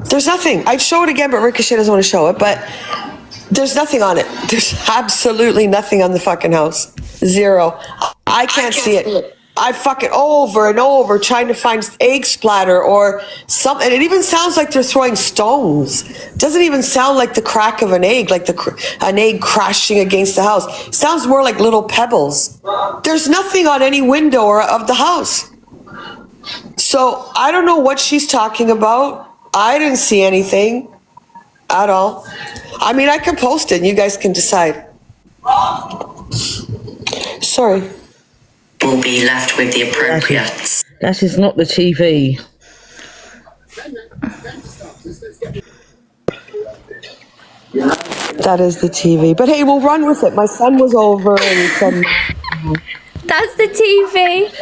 There's nothing. I'd show it again, but Ricochet doesn't want to show it. But there's nothing on it. There's absolutely nothing on the fucking house. Zero. I can't see it. I fuck it over and over trying to find egg splatter or something. It even sounds like they're throwing stones. It doesn't even sound like the crack of an egg, like an egg crashing against the house. It sounds more like little pebbles. There's nothing on any window or of the house. So I don't know what she's talking about. I didn't see anything at all. I mean, I can post it and you guys can decide. Sorry. Will be left with the appropriate. That is not the TV. That is the TV. But hey, we'll run with it. My son was over and he said, That's the TV.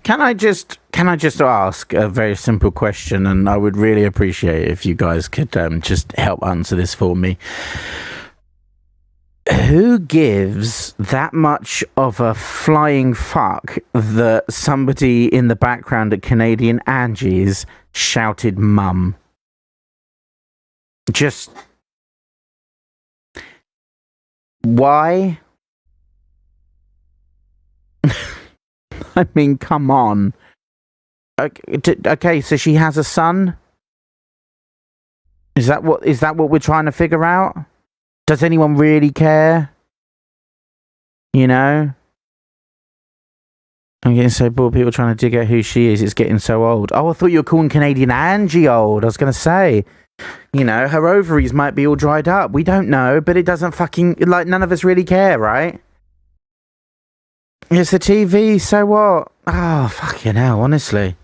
Can I just ask a very simple question, and I would really appreciate if you guys could just help answer this for me. Who gives that much of a flying fuck that somebody in the background at Canadian Angie's shouted mum? Just... why? I mean, come on. Okay, so she has a son? Is that what we're trying to figure out? Does anyone really care? You know? I'm getting so bored, people trying to dig out who she is. It's getting so old. Oh, I thought you were calling Canadian Angie old. I was going to say, you know, her ovaries might be all dried up. We don't know, but it doesn't fucking... like, none of us really care, right? It's the TV, so what? Oh, fucking hell, honestly.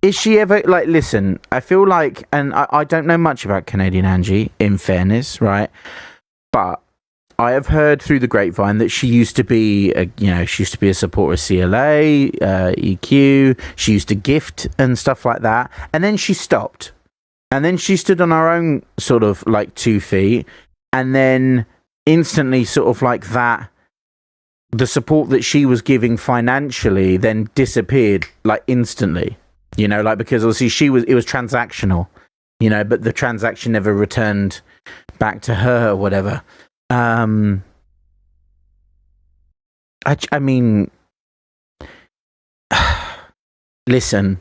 Is she ever, like, listen, I feel like, and I don't know much about Canadian Angie, in fairness, right? But I have heard through the grapevine that she used to be, she used to be a supporter of CLA, EQ, she used to gift and stuff like that, and then she stopped. And then she stood on her own sort of, like, 2 feet, and then instantly sort of like that, the support that she was giving financially then disappeared, like, instantly. You know, like, because obviously it was transactional, you know, but the transaction never returned back to her or whatever. I mean, listen,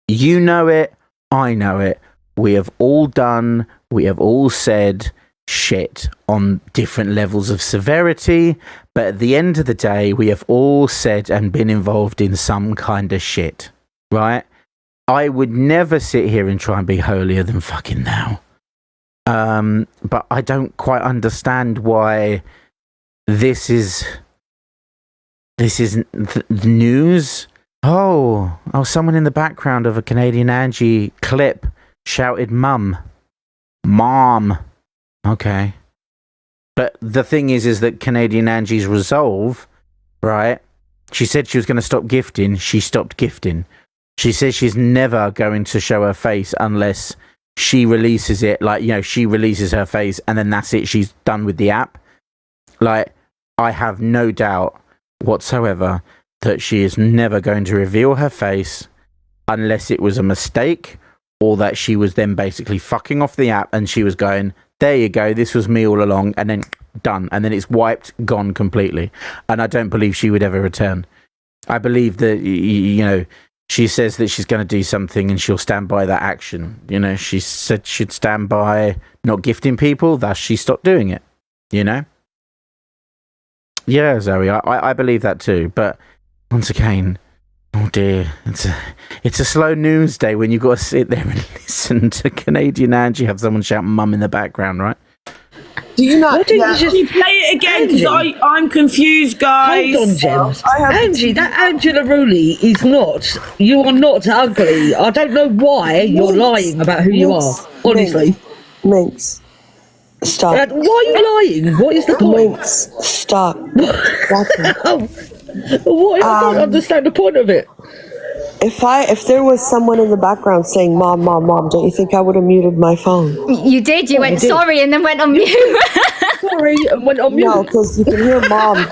you know it, I know it. We have all said shit on different levels of severity, but at the end of the day, we have all said and been involved in some kind of shit. Right? I would never sit here and try and be holier than fucking thou. But I don't quite understand why this is news. Oh, someone in the background of a Canadian Angie clip shouted mum. Mom. Okay. But the thing is that Canadian Angie's resolve, right? She said she was going to stop gifting. She stopped gifting. She says she's never going to show her face unless she releases it. Like, you know, she releases her face and then that's it. She's done with the app. Like, I have no doubt whatsoever that she is never going to reveal her face unless it was a mistake or that she was then basically fucking off the app and she was going, there you go, this was me all along, and then done. And then it's wiped, gone completely. And I don't believe she would ever return. I believe that, you know, she says that she's going to do something and she'll stand by that action. You know, she said she'd stand by not gifting people, thus she stopped doing it, you know? Yeah, Zoe, I believe that too. But once again, oh dear, it's a slow news day when you've got to sit there and listen to Canadian Angie have someone shout mum in the background, right? Do you not? Can you Play it again, because I'm confused, guys. Hold on, Gems. Angie, that Angela Rowley is not. You are not ugly. I don't know why you're lying about who you are. Honestly, Minx, stop. Why are you lying? What is the point? Minx, stop. What? I don't understand the point of it. If there was someone in the background saying "mom, mom, mom," don't you think I would have muted my phone? You did. You went sorry and then went on mute. Sorry and went on mute. No, because you can hear mom.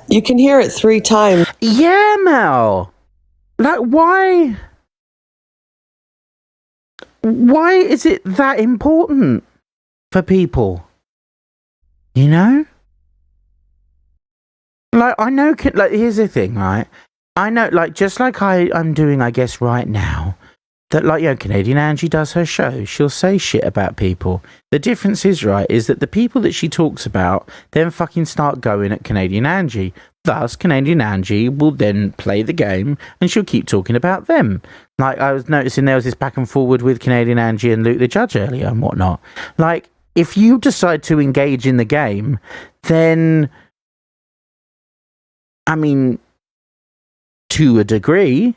You can hear it 3 times. Yeah, Mel. Like, why? why is it that important for people? You know? Like, I know, like, here's the thing, right? I know, like, just like I'm doing, I guess, right now, that, like, you know, Canadian Angie does her show. She'll say shit about people. The difference is, right, is that the people that she talks about then fucking start going at Canadian Angie. Thus, Canadian Angie will then play the game and she'll keep talking about them. Like, I was noticing there was this back and forward with Canadian Angie and Luke the Judge earlier and whatnot. Like, if you decide to engage in the game, then, I mean, to a degree,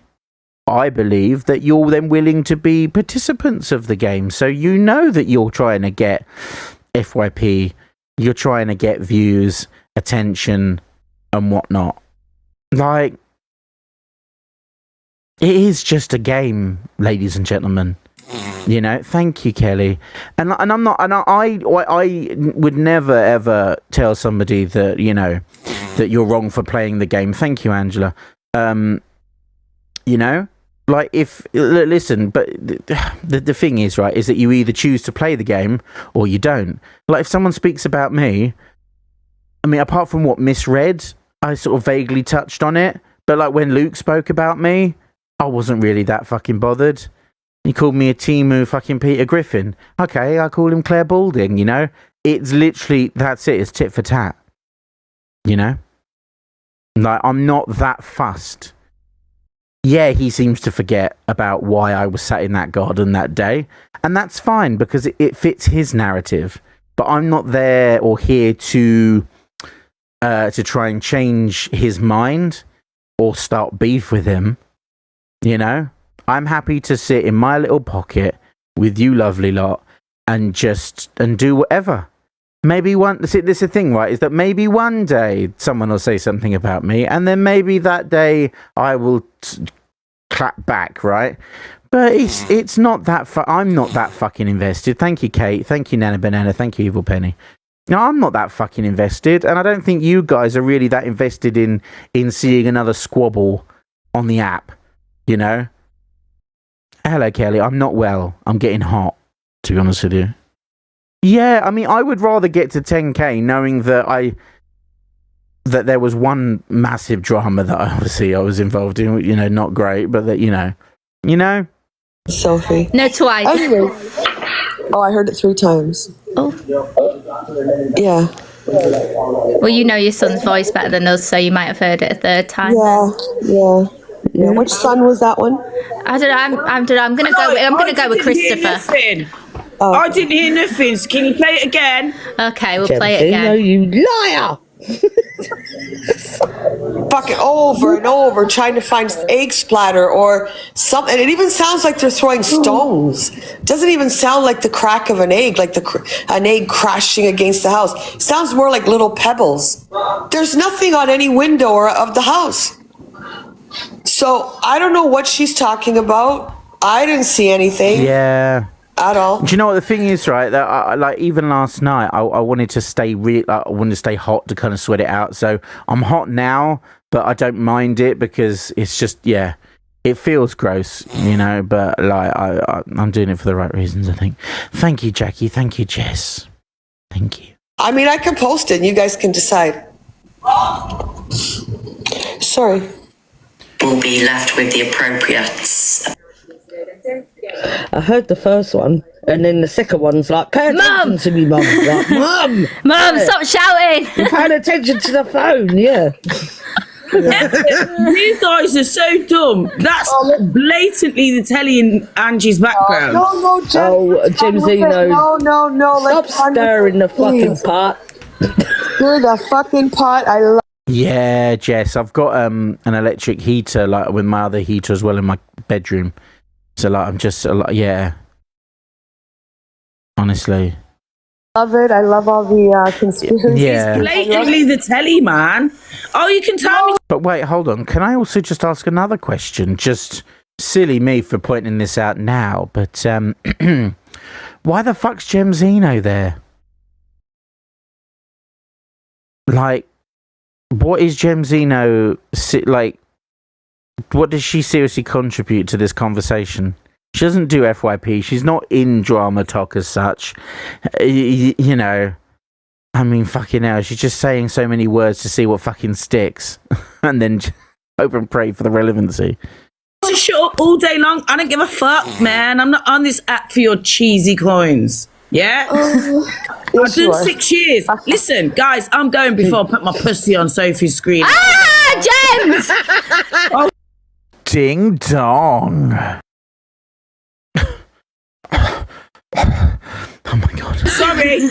I believe that you're then willing to be participants of the game. So you know that you're trying to get FYP, you're trying to get views, attention, and whatnot. Like, it is just a game, ladies and gentlemen. You know, thank you, Kelly. And I'm not, and I would never ever tell somebody that, you know, that you're wrong for playing the game. Thank you, Angela. You know, like, if, listen, but the thing is, right, is that you either choose to play the game or you don't. Like, if someone speaks about me, I mean, apart from what misread, I sort of vaguely touched on it. But, like, when Luke spoke about me, I wasn't really that fucking bothered. He called me a Timu fucking Peter Griffin. Okay, I call him Claire Balding, you know? It's literally, that's it, it's tit for tat. You know? Like, I'm not that fussed. Yeah, he seems to forget about why I was sat in that garden that day. And that's fine, because it fits his narrative. But I'm not there or here to try and change his mind or start beef with him. You know? I'm happy to sit in my little pocket with you lovely lot and do whatever. Maybe this is the thing, right, is that maybe one day someone will say something about me and then maybe that day I will clap back, right? But it's not that I'm not that fucking invested. Thank you, Kate. Thank you, Nana Banana. Thank you, Evil Penny. No, I'm not that fucking invested, and I don't think you guys are really that invested in seeing another squabble on the app, you know? Hello, Kelly. I'm not well. I'm getting hot, to be honest with you. Yeah, I mean, I would rather get to 10k knowing that there was one massive drama that I was involved in, you know, not great, but that, you know. Sophie. No, twice. Anyway. Oh, I heard it 3 times. Oh. Yeah. Well, you know your son's voice better than us, so you might have heard it a third time. Yeah. Which son was that one? I don't know. I'm gonna go with Christopher. Oh. I didn't hear nothing. So can you play it again? Okay, we'll play it No, again. you liar! Fucking over and over trying to find egg splatter or something. And it even sounds like they're throwing stones. It doesn't even sound like the crack of an egg, like an egg crashing against the house. It sounds more like little pebbles. There's nothing on any window of the house. So I don't know what she's talking about. I didn't see anything. Yeah. At all. Do you know what the thing is, right? That like even last night, I wanted to stay I wanted to stay hot to kind of sweat it out. So I'm hot now, but I don't mind it because it's just it feels gross, you know. But like I'm doing it for the right reasons, I think. Thank you, Jackie. Thank you, Jess. Thank you. I mean, I can post it and you guys can decide. Sorry. Will be left with the appropriates. I heard the first one, and then the second one's like, pay attention Mum! to me, Mum. Like, Mum! Mum, stop shouting! You're paying attention to the phone, yeah. You guys are so dumb. That's blatantly the telly in Angie's background. No, Jen. Oh, Jim Zeno. No. Stop stirring the fucking pot. Stir the fucking pot. I love. Yeah, Jess. I've got an electric heater, like with my other heater as well in my bedroom. So like I'm just honestly. Love it. I love all the conspiracies. Yeah. Blatantly the telly, man. Oh, you can tell me. But wait, hold on. Can I also just ask another question? Just silly me for pointing this out now, but why the fuck's Gem Zeno there? Like, what is Gem Zeno like? What does she seriously contribute to this conversation? She doesn't do FYP. She's not in drama talk as such. You know, I mean, fucking hell. She's just saying so many words to see what fucking sticks. And then hope and pray for the relevancy. Shut up all day long. I don't give a fuck, man. I'm not on this app for your cheesy coins. Yeah? I've done 6 years. Listen, guys, I'm going before I put my pussy on Sophie's screen. Ah, James! Ding dong. Oh my god. Sorry.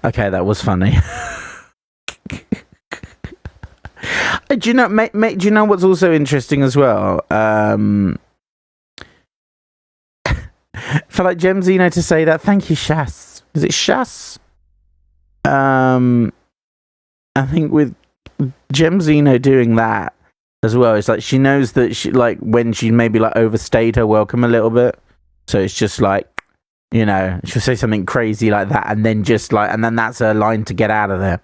Okay, that was funny. Do you know, mate, do you know what's also interesting as well? For like Gemzino to say that, thank you, Shas. Is it Shas? I think with Gemzino doing that as well, it's like she knows that she, like, when she maybe like overstayed her welcome a little bit, so it's just like, you know, she'll say something crazy like that, and then just like, and then that's her line to get out of there.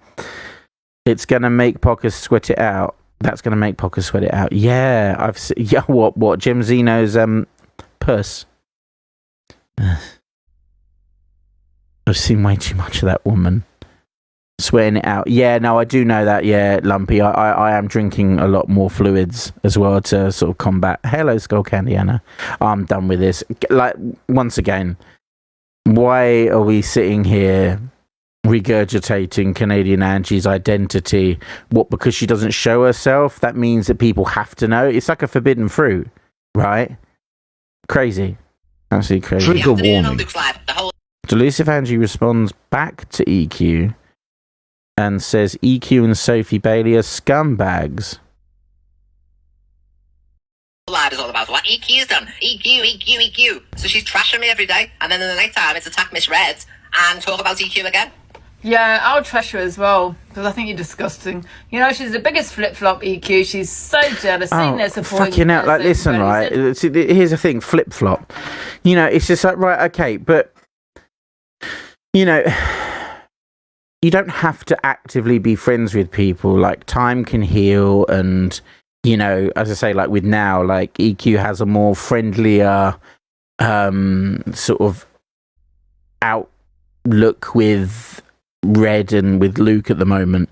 It's gonna make Pockerz sweat it out. That's gonna make Pockerz sweat it out. Yeah, I've seen. Yeah, what Gemzino's puss. I've seen way too much of that woman sweating it out. Yeah, no, I do know that. Yeah, Lumpy. I am drinking a lot more fluids as well to sort of combat. Hello, Skull Candy Anna. I'm done with this. Like, once again, why are we sitting here regurgitating Canadian Angie's identity? What, because she doesn't show herself? That means that people have to know. It's like a forbidden fruit, right? Crazy. Absolutely crazy. Trigger warning. Delusive Angie responds back to EQ and says EQ and Sophie Bailey are scumbags. Live is all about what EQ's done. EQ. So she's trashing me every day, and then in the night time it's attack Miss Red and talk about EQ again. Yeah, I'll trash her as well, because I think you're disgusting. You know, she's the biggest flip-flop, EQ. She's so jealous. Seeing their support. Fucking hell. Like, listen, right? Here's the thing, flip-flop. You know, it's just like, right, okay, but, you know, you don't have to actively be friends with people. Like, time can heal, and, you know, as I say, like, with now, like, EQ has a more friendlier sort of outlook with Red and with Luke at the moment,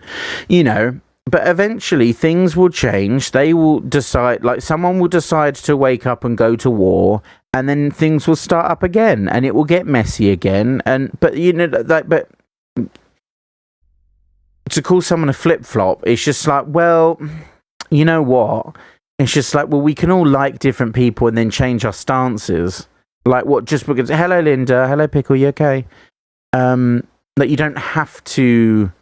you know, but eventually things will change. They will decide, like, someone will decide to wake up and go to war, and then things will start up again, and it will get messy again. And but you know, like, but to call someone a flip-flop, it's just like, well, you know what, it's just like, well, we can all like different people and then change our stances. Like, what, just because, hello Linda, hello Pickle, you okay? That you don't have to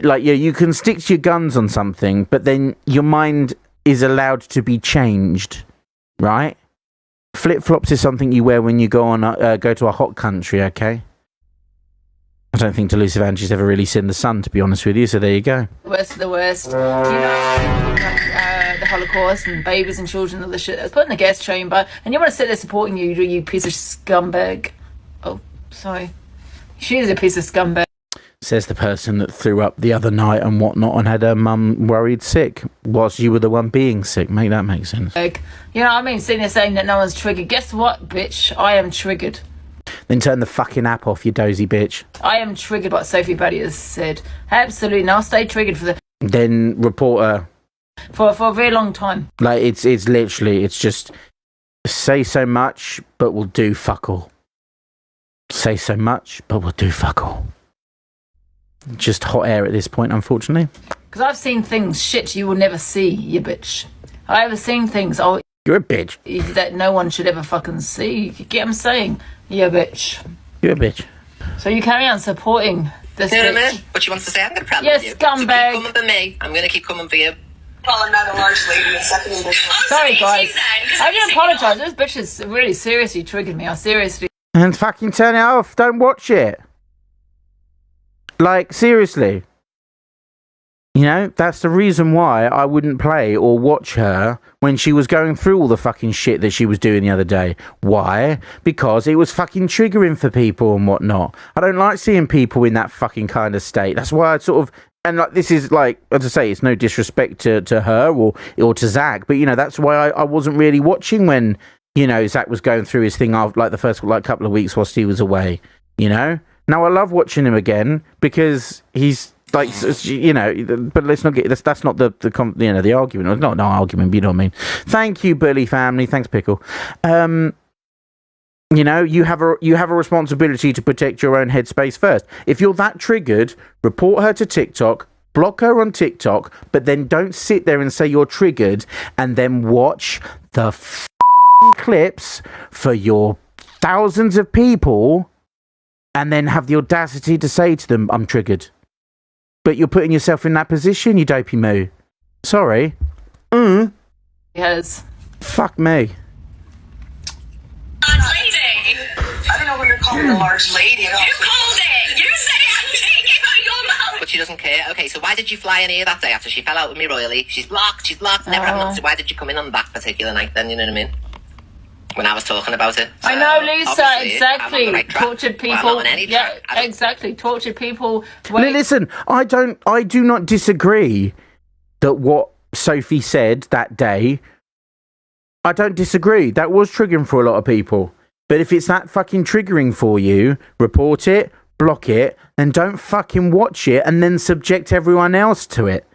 like, yeah, you can stick to your guns on something, but then your mind is allowed to be changed, right? Flip-flops is something you wear when you go on go to a hot country, okay? I don't think Delusive Angie's ever really seen the sun, to be honest with you, so there you go. Worst of the worst. You know, the Holocaust and babies and children and all the shit that's put in the gas chamber, and you want to sit there supporting you piece of scumbag. Oh, sorry. She is a piece of scumbag. Says the person that threw up the other night and whatnot and had her mum worried sick whilst you were the one being sick. Make that make sense. You know what I mean? Sitting there saying that no one's triggered. Guess what, bitch? I am triggered. Then turn the fucking app off, you dozy bitch. I am triggered by what Sophie Bailey has said. Absolutely. And I'll stay triggered for Then report her. For a very long time. Like, it's literally, it's just say so much, but we'll do fuck all. Say so much, but we'll do fuck all. Just hot air at this point, unfortunately. Because I've seen things, shit, you will never see, you bitch. I have seen things, you're a bitch. That no one should ever fucking see. You get what I'm saying? You bitch. You're a bitch. So you carry on supporting this Wait bitch. a minute. What she wants to say? I'm going to problem Yes, with you. scumbag. So keep coming for me. I'm going to keep coming for you. Well, I'm not a large lady and second in this one. Sorry, guys. I didn't apologise. This bitch has really seriously triggered me. I seriously... And fucking turn it off. Don't watch it. Like, seriously. You know, that's the reason why I wouldn't play or watch her when she was going through all the fucking shit that she was doing the other day. Why? Because it was fucking triggering for people and whatnot. I don't like seeing people in that fucking kind of state. That's why I sort of And like, this is like, as I say, it's no disrespect to her or to Zach, but that's why I wasn't really watching when Zach was going through his thing after like the first couple of weeks whilst he was away. Now I love watching him again because he's like, but let's not get that's not the argument. It's not an argument, but you know what I mean. Thank you, Bully family. Thanks, Pickle. You have a responsibility to protect your own headspace first. If you're that triggered, report her to TikTok, block her on TikTok, but then don't sit there and say you're triggered and then watch the clips for your thousands of people and then have the audacity to say to them, I'm triggered. But you're putting yourself in that position, you dopey moo. Sorry. Yes. Fuck me. I don't know what you're calling a large lady. You called it! You said it! I'm taking it out your mouth! But she doesn't care. Okay, so why did you fly in here that day after she fell out with me royally? She's blocked, never had nothing. So why did you come in on that particular night then, you know what I mean? When I was talking about it. So, I know, Lisa, exactly. Right tortured people. Well, I'm not on any yeah, track. exactly. Tortured people. Listen, I do not disagree that what Sophie said that day, I don't disagree. That was triggering for a lot of people. But if it's that fucking triggering for you, report it, block it, and don't fucking watch it and then subject everyone else to it.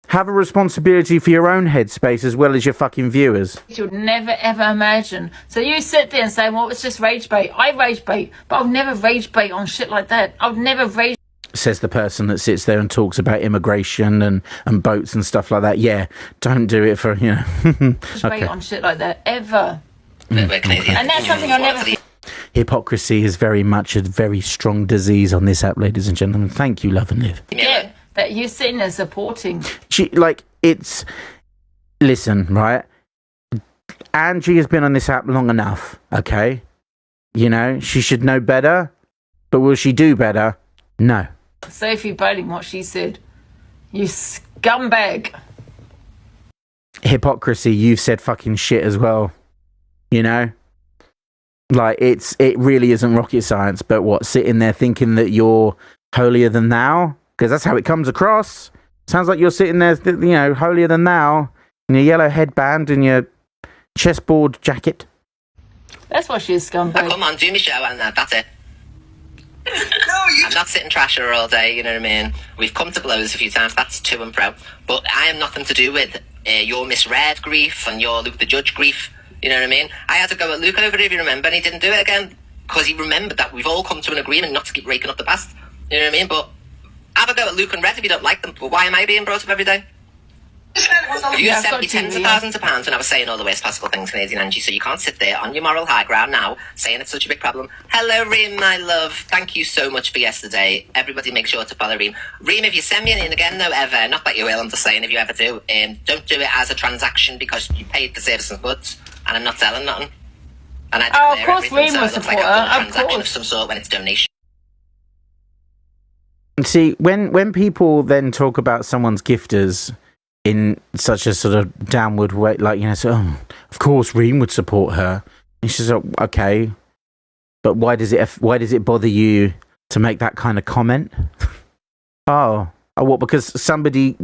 Have a responsibility for your own headspace as well as your fucking viewers. You'd never ever imagine. So you sit there and say, well, it's just rage bait. I rage bait, but I'll never rage bait on shit like that. I'll never rage. Says the person that sits there and talks about immigration and boats and stuff like that. Yeah, don't do it for, bait on shit like that, ever. And that's something I never... Hypocrisy is very much a very strong disease on this app, ladies and gentlemen. Thank you, Love and Live. Yeah, that you're sitting there supporting. Listen, right? Angie has been on this app long enough, okay? She should know better, but will she do better? No. Sophie Bowling, what she said. You scumbag. Hypocrisy, you've said fucking shit as well. It really isn't rocket science, but what, sitting there thinking that you're holier than thou? Because that's how it comes across. Sounds like you're sitting there, holier than thou, in your yellow headband and your chessboard jacket. That's why she's scumbag. Come on, do me show and that's it. I'm not sitting trashing her all day, you know what I mean? We've come to blows a few times, that's to and fro. But I am nothing to do with your misread grief and your Luke the Judge grief. You know what I mean? I had to go at Luke over it, if you remember, and he didn't do it again because he remembered that we've all come to an agreement not to keep raking up the past. You know what I mean? But have a go at Luke and Red if you don't like them. But why am I being brought up every day? You sent me tens of thousands of pounds when I was saying all the worst possible things, Canadian Angie, so you can't sit there on your moral high ground now saying it's such a big problem. Hello, Reem, my love. Thank you so much for yesterday. Everybody make sure to follow Reem. Reem, if you send me in again, though, ever, not that you will, I'm just saying, if you ever do, don't do it as a transaction because you paid for service and goods, and I'm not selling nothing. And I declare of course, everything, Reem so will it looks support like I've done a her, of transaction course. of some sort when it's donation. See, when people then talk about someone's gifters in such a sort of downward way, of course Reem would support her. And she's like, okay, but why does it bother you to make that kind of comment? oh, what? Because somebody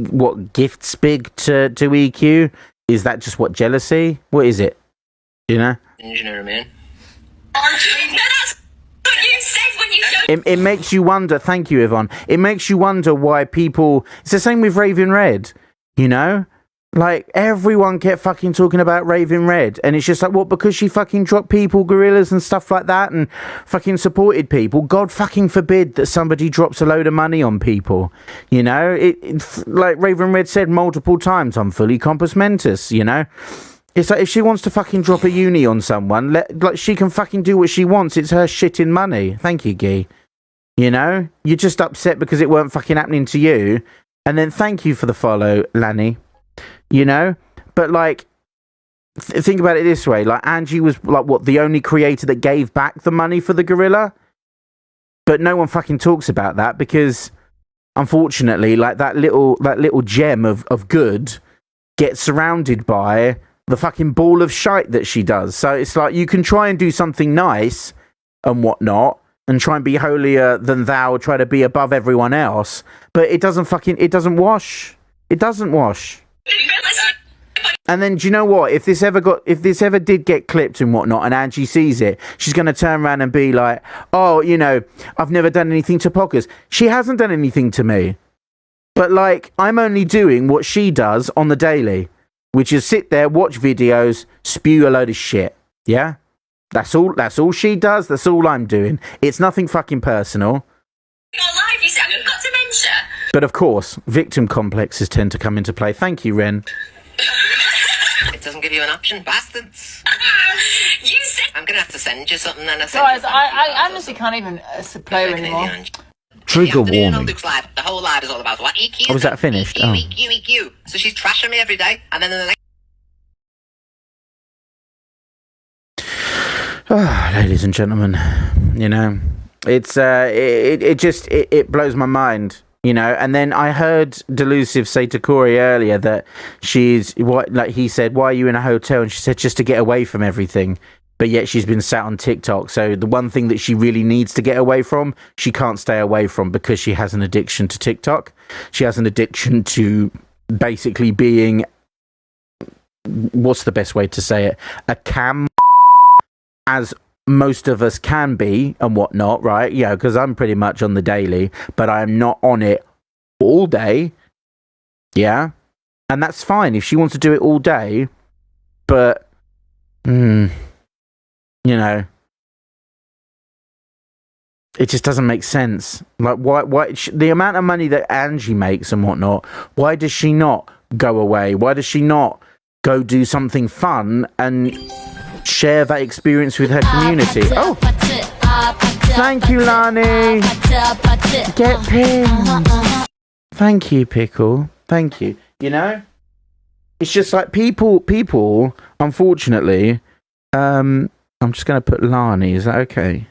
gifts big to EQ? Is that just what, jealousy? What is it? You know what I mean? It makes you wonder. Thank you, Yvonne. It makes you wonder why people. It's the same with Raven Red. Everyone kept fucking talking about Raven Red, and it's just like, what? Because she fucking dropped people, gorillas, and stuff like that, and fucking supported people. God fucking forbid that somebody drops a load of money on people. It's like Raven Red said multiple times, I'm fully compos mentis. It's like if she wants to fucking drop a uni on someone, she can fucking do what she wants. It's her shitting money. Thank you, Guy. You're just upset because it weren't fucking happening to you. And then thank you for the follow, Lanny. But think about it this way. Angie was the only creator that gave back the money for the gorilla. But no one fucking talks about that because, unfortunately, that little gem of good gets surrounded by the fucking ball of shite that she does. So it's like you can try and do something nice and whatnot, and try and be holier than thou, try to be above everyone else, but it doesn't wash. It doesn't wash. And then, do you know what? If this ever did get clipped and whatnot, and Angie sees it, she's going to turn around and be like, "Oh, you know, I've never done anything to Pockerz." She hasn't done anything to me, but like, I'm only doing what she does on the daily, which is sit there, watch videos, spew a load of shit. Yeah, that's all. That's all she does. That's all I'm doing. It's nothing fucking personal. Live, you said I've got dementia. But of course, victim complexes tend to come into play. Thank you, Ren. It doesn't give you an option, bastards. You said. I'm gonna have to send you something then. Guys, I honestly can't even play her anymore. Trigger warning. Luke's live. The whole live is all about what? EQ. Oh, was that finished? EQ, EQ, EQ. So she's trashing me every day, and then in the next. Oh, ladies and gentlemen, you know, it's it blows my mind, you know. And then I heard Delusive say to Corey earlier that he said, "Why are you in a hotel?" And she said, "Just to get away from everything." But yet she's been sat on TikTok. So the one thing that she really needs to get away from, she can't stay away from, because she has an addiction to TikTok. She has an addiction to basically being, what's the best way to say it? A cam, as most of us can be and whatnot, right? Yeah, because I'm pretty much on the daily, but I am not on it all day. Yeah. And that's fine if she wants to do it all day, but, you know, it just doesn't make sense. Like, why the amount of money that Angie makes and whatnot, why does she not go away? Why does she not go do something fun and share that experience with her community? Oh, thank you, Lani. Get pinned. Thank you, Pickle. Thank you. You know, it's just like people, unfortunately, I'm just going to put Lani. Is that okay?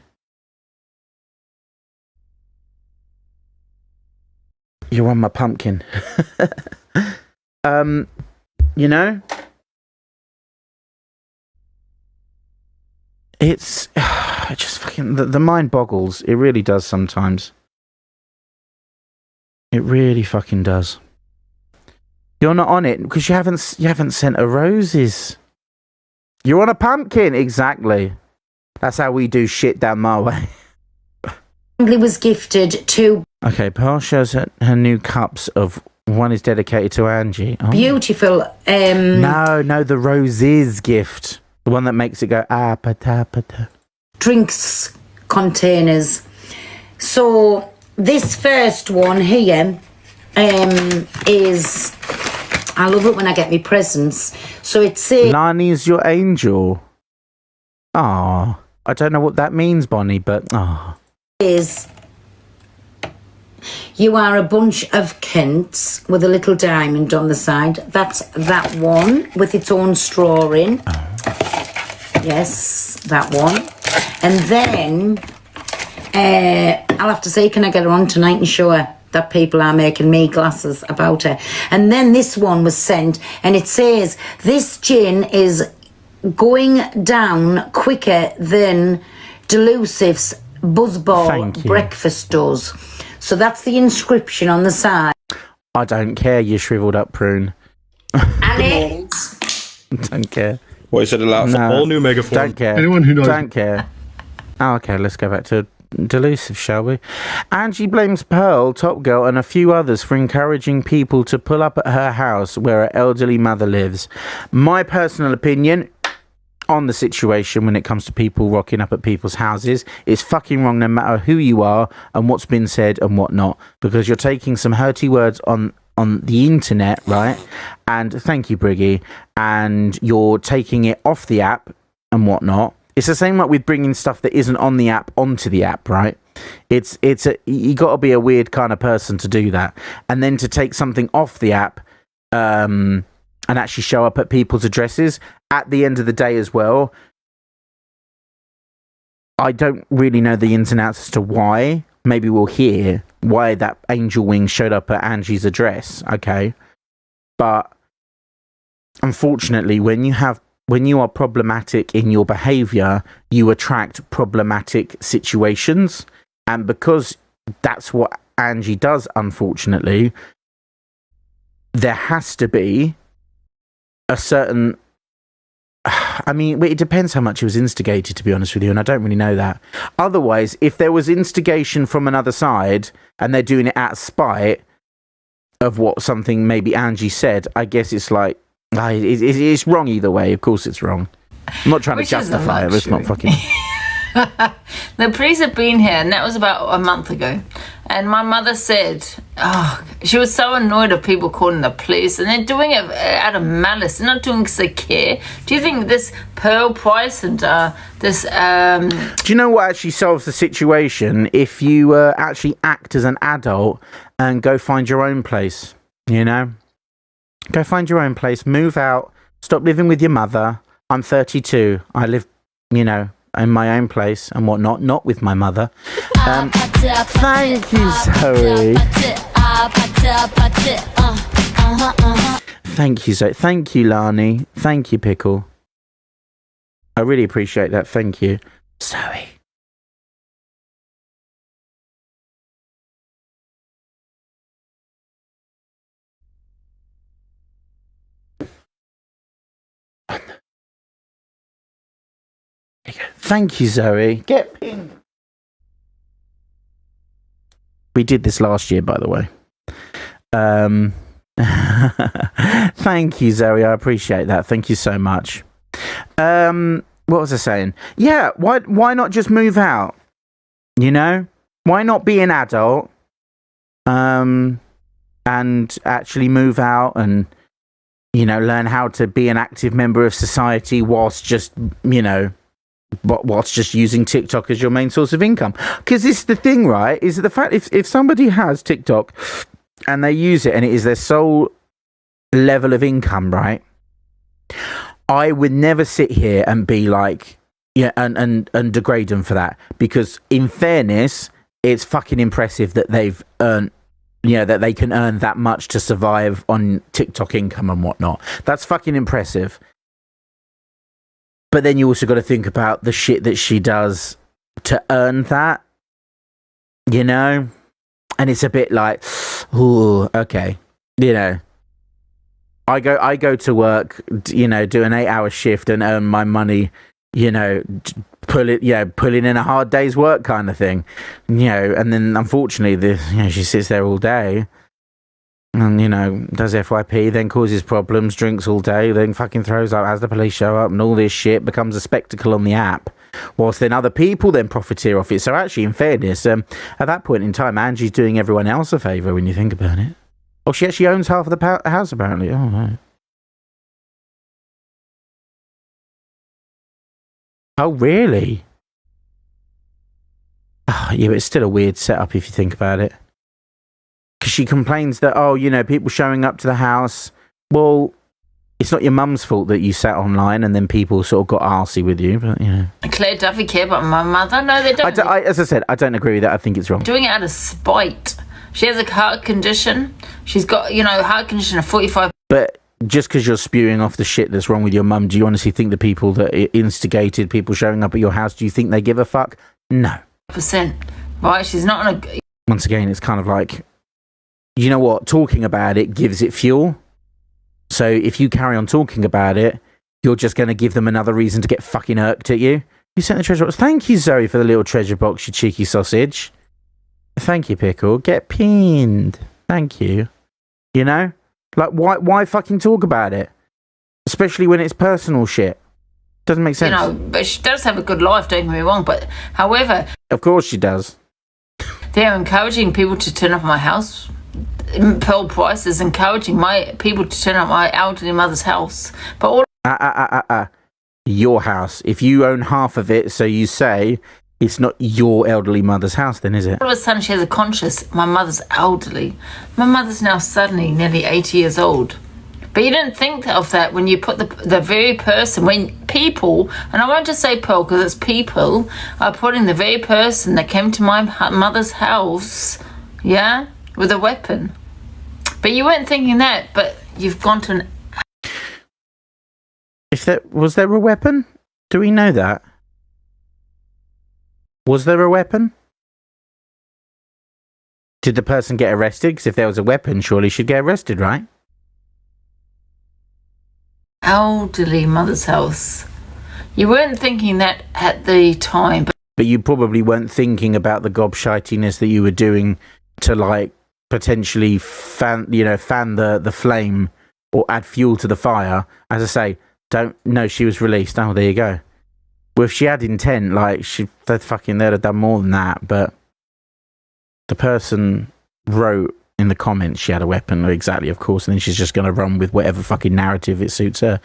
You're on my pumpkin. You know, it's just fucking the mind boggles. It really does sometimes. It really fucking does. You're not on it because you haven't sent her roses. You're on a pumpkin, exactly. That's how we do shit down my way. Was gifted to. Okay, Pearl shows her new cups of. One is dedicated to Angie. Oh. Beautiful. No, the roses gift. The one that makes it go pata. Drinks containers. So this first one here is. I love it when I get me presents. So it says Lani's your angel. Ah, I don't know what that means, Bonnie, but is you are a bunch of Kents with a little diamond on the side. That's that one with its own straw in. Yes, that one. And then I'll have to say, can I get her on tonight and show her that people are making me glasses about her? And then this one was sent, and it says, this gin is going down quicker than Delusive's Buzzball breakfast does. So that's the inscription on the side. I don't care, you shriveled up prune. And don't care. What you said aloud for all new megaphone. Don't care. Anyone who knows. Don't care. Oh, okay, let's go back to Delusive, shall we? Angie blames Pearl, Top Girl, and a few others for encouraging people to pull up at her house where her elderly mother lives. My personal opinion on the situation when it comes to people rocking up at people's houses is fucking wrong, no matter who you are and what's been said and whatnot, because you're taking some hurty words on the internet, right? And thank you, Briggy, and you're taking it off the app and whatnot. It's the same like with bringing stuff that isn't on the app onto the app, right? You got to be a weird kind of person to do that, and then to take something off the app and actually show up at people's addresses at the end of the day as well. I don't really know the ins and outs as to why. Maybe we'll hear why that angel wing showed up at Angie's address, okay? But unfortunately, when you have when you are problematic in your behavior, you attract problematic situations. And because that's what Angie does, unfortunately, there has to be a certain... I mean, it depends how much it was instigated, to be honest with you, and I don't really know that. Otherwise, if there was instigation from another side and they're doing it out of spite of what something maybe Angie said, I guess it's like, it's wrong either way. Of course it's wrong. I'm not trying to justify it. It's not fucking... The police have been here, and that was about a month ago. And my mother said, she was so annoyed of people calling the police, and they're doing it out of malice. They're not doing it because they care. Do you think this Pearl Price and this... Do you know what actually solves the situation? If you actually act as an adult and go find your own place, you know? Go find your own place, move out, stop living with your mother. I'm 32. I live, you know, in my own place and whatnot, not with my mother. Thank you, Zoe. Thank you, Zoe. Thank you, Lani. Thank you, Pickle. I really appreciate that. Thank you, Zoe. Thank you, Zoe. Get pinned. We did this last year, by the way. Thank you, Zoe. I appreciate that. Thank you so much. What was I saying? Yeah, why not just move out? You know? Why not be an adult? And actually move out and, you know, learn how to be an active member of society whilst just, you know, whilst just using TikTok as your main source of income. Because this is the thing, right? Is the fact if somebody has TikTok and they use it and it is their sole level of income, right? I would never sit here and be like, yeah, and degrade them for that. Because in fairness, it's fucking impressive that they've earned, you know, that they can earn that much to survive on TikTok income and whatnot. That's fucking impressive. But then you also got to think about the shit that she does to earn that, you know? And it's a bit like, ooh, okay. You know, I go to work, you know, do an 8-hour shift and earn my money, you know, pulling in a hard day's work kind of thing, you know, and then unfortunately, she sits there all day and, you know, does FYP, then causes problems, drinks all day, then fucking throws up, has the police show up and all this shit, becomes a spectacle on the app, whilst then other people then profiteer off it. So actually, in fairness, at that point in time, Angie's doing everyone else a favour when you think about it. Oh, she actually owns half of the house, apparently. Oh, right. Oh, really? Oh, yeah, but it's still a weird setup if you think about it. Because she complains that, oh, you know, people showing up to the house. Well, it's not your mum's fault that you sat online and then people sort of got arsey with you, but, you know. Claire Duffy care about my mother? No, they don't. As I said, I don't agree with that. I think it's wrong. Doing it out of spite. She has a heart condition. She's got, you know, heart condition of 45. But just because you're spewing off the shit that's wrong with your mum, do you honestly think the people that instigated people showing up at your house, do you think they give a fuck? No. %. Right? She's not on a... Once again, it's kind of like, you know what? Talking about it gives it fuel. So if you carry on talking about it, you're just going to give them another reason to get fucking irked at you. You sent the treasure box. Thank you, Zoe, for the little treasure box, you cheeky sausage. Thank you, Pickle. Get pinned. Thank you. You know? Like, why fucking talk about it? Especially when it's personal shit. Doesn't make sense. You know, but she does have a good life, don't get me wrong, but however... Of course she does. They're encouraging people to turn up at my house. Pearl Price is encouraging my people to turn up my elderly mother's house. But all... Your house. If you own half of it, so you say... It's not your elderly mother's house then, is it? All of a sudden she has a conscience. My mother's elderly. My mother's now suddenly nearly 80 years old. But you didn't think of that when you put the very person, when people, and I won't just say Pearl because it's people, are putting the very person that came to my mother's house, yeah, with a weapon. But you weren't thinking that, but you've gone to an... Was there a weapon? Do we know that? Was there a weapon? Did the person get arrested? Because if there was a weapon, surely she'd get arrested, right? Elderly mother's house. You weren't thinking that at the time, but you probably weren't thinking about the gobshitiness that you were doing to, like, potentially fan the flame or add fuel to the fire. As I say, she was released. Oh, there you go. Well, if she had intent, like, they'd have done more than that. But the person wrote in the comments she had a weapon, exactly, of course, and then she's just going to run with whatever fucking narrative it suits her.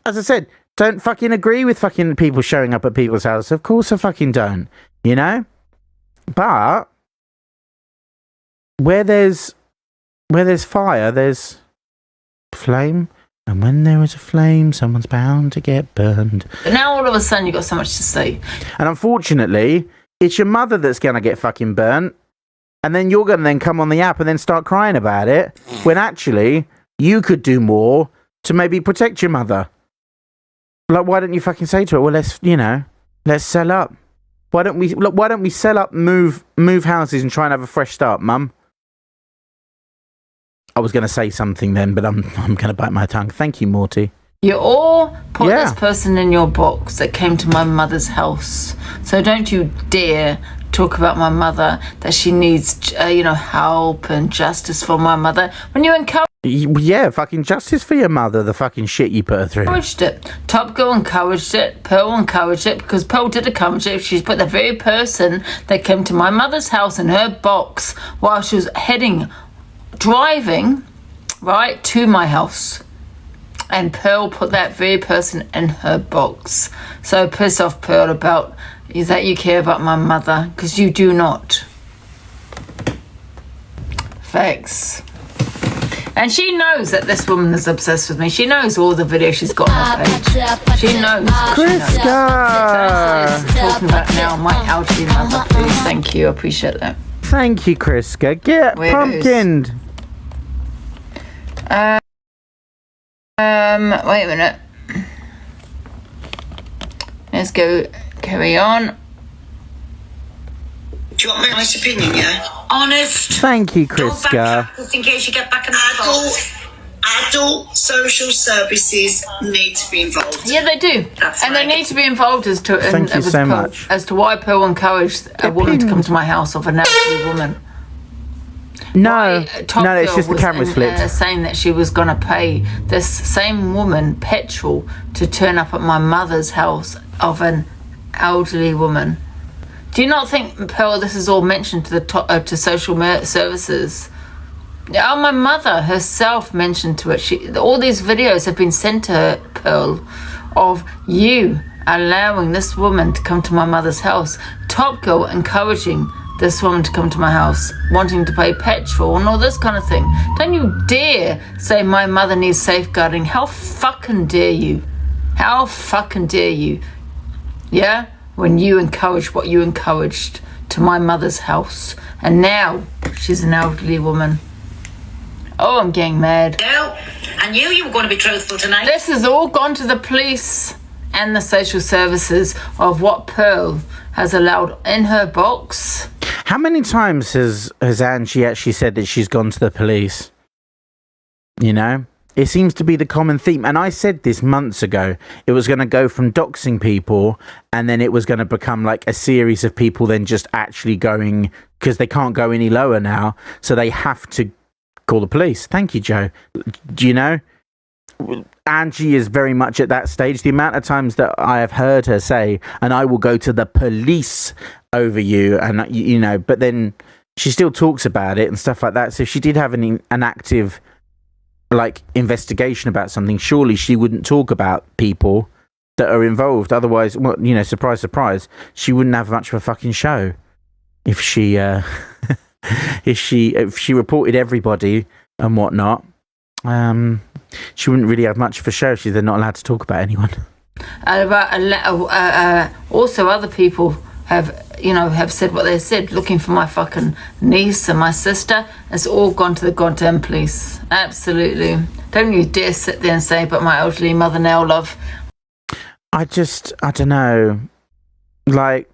As I said, don't fucking agree with fucking people showing up at people's houses. Of course I fucking don't, you know? But where there's fire, there's flame. And when there is a flame, someone's bound to get burned. But now all of a sudden you've got so much to say. And unfortunately, it's your mother that's going to get fucking burnt. And then you're going to then come on the app and then start crying about it. When actually, you could do more to maybe protect your mother. Like, why don't you fucking say to her, well, let's sell up. Why don't we sell up, move houses and try and have a fresh start, Mum? I was going to say something then, but I'm going to bite my tongue. Thank you, Morty. You all put this person in your box that came to my mother's house. So don't you dare talk about my mother, that she needs, help and justice for my mother. When you encourage... Yeah, fucking justice for your mother, the fucking shit you put her through. Encouraged it. Top Girl encouraged it. Pearl encouraged it, because Pearl did encourage it. She's put the very person that came to my mother's house in her box while she was driving, right, to my house. And Pearl put that very person in her box. So piss off, Pearl, about is that you care about my mother, because you do not. Facts. And she knows that this woman is obsessed with me. She knows all the videos she's got on her page. She knows. Kriska! Talking about now my elderly mother, please. Thank you. I appreciate that. Thank you, Kriska. Get pumpkined. Wait a minute. Let's go. Carry on. Do you want my honest opinion, yeah? Honest. Thank you, Kriska. Just in case you get back in the adult social services need to be involved. Yeah, they do. They need to be involved as to Thank you so much. As to why Pearl encouraged a woman to come to my house of an elderly woman. No, it's just the camera's flipped. Saying that she was going to pay this same woman petrol to turn up at my mother's house of an elderly woman. Do you not think, Pearl, this is all mentioned to to social services? Oh, my mother herself mentioned to it. All these videos have been sent to her, Pearl, of you allowing this woman to come to my mother's house. Top Girl encouraging this woman to come to my house, wanting to pay petrol and all this kind of thing. Don't you dare say my mother needs safeguarding. How fucking dare you? How fucking dare you? Yeah? When you encouraged what you encouraged to my mother's house. And now she's an elderly woman. Oh, I'm getting mad. No, I knew you were going to be truthful tonight. This has all gone to the police and the social services of what Pearl has allowed in her box. How many times has Angie actually said that she's gone to the police? You know? It seems to be the common theme. And I said this months ago. It was going to go from doxing people, and then it was going to become like a series of people then just actually going, because they can't go any lower now. So they have to call the police. Thank you, Joe. Do you know? Angie is very much at that stage. The amount of times that I have heard her say, and I will go to the police over you, and you know, but then she still talks about it and stuff like that. So if she did have an active like investigation about something, surely she wouldn't talk about people that are involved. Otherwise, well, you know, surprise, surprise, she wouldn't have much of a fucking show if she if she reported everybody and whatnot. She wouldn't really have much of a show. They're not allowed to talk about anyone. Also, other people have said what they said, looking for my fucking niece and my sister. It's all gone to the goddamn police. Absolutely. Don't you dare sit there and say, but my elderly mother now, love. I don't know. Like,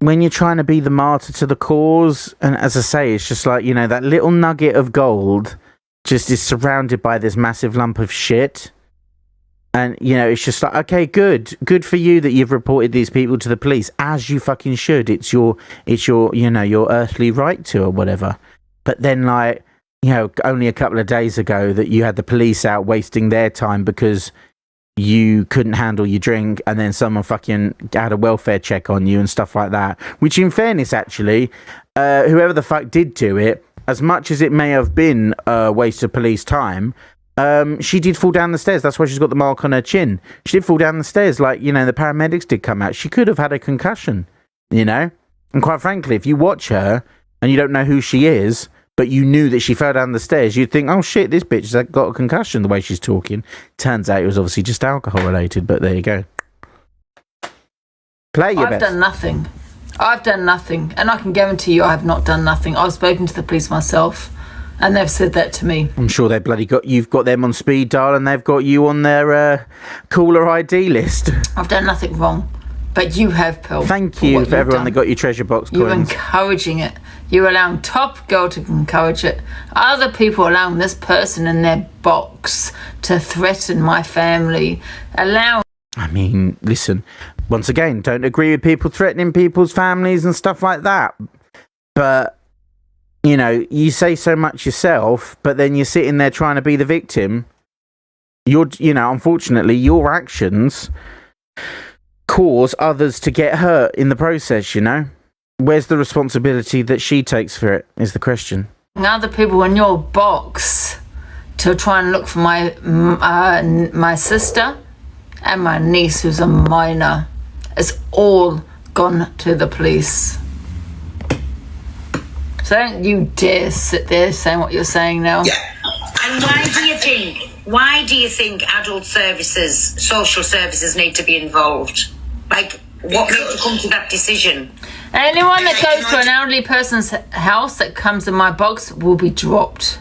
when you're trying to be the martyr to the cause, and as I say, it's just like, that little nugget of gold just is surrounded by this massive lump of shit. And, it's just like, okay, good for you that you've reported these people to the police, as you fucking should. It's your your earthly right to, or whatever. But then, like, only a couple of days ago that you had the police out wasting their time because you couldn't handle your drink, and then someone fucking had a welfare check on you and stuff like that. Which, in fairness, actually, whoever the fuck did do it, as much as it may have been a waste of police time, she did fall down the stairs. That's why she's got the mark on her chin. She did fall down the stairs. Like, the paramedics did come out. She could have had a concussion, And quite frankly, if you watch her and you don't know who she is, but you knew that she fell down the stairs, you'd think, oh shit, this bitch has got a concussion the way she's talking. Turns out it was obviously just alcohol related, but there you go. Play your best. I've done nothing. And I can guarantee you I have not done nothing. I've spoken to the police myself, and they've said that to me. I'm sure you've got them on speed dial, and they've got you on their caller ID list. I've done nothing wrong. But you have, Pearl. Thank you for everyone that got your treasure box coins. You're encouraging it. You're allowing Top Girl to encourage it. Other people allowing this person in their box to threaten my family. I mean, listen, once again, don't agree with people threatening people's families and stuff like that. But, you say so much yourself, but then you're sitting there trying to be the victim. Unfortunately, your actions cause others to get hurt in the process, Where's the responsibility that she takes for it, is the question. Other people in your box to try and look for my sister and my niece, who's a minor. It's all gone to the police. So don't you dare sit there saying what you're saying now. Yeah. And why do you think adult services, social services need to be involved? Like, what made you come to that decision? Anyone that goes to an elderly person's house that comes in my box will be dropped.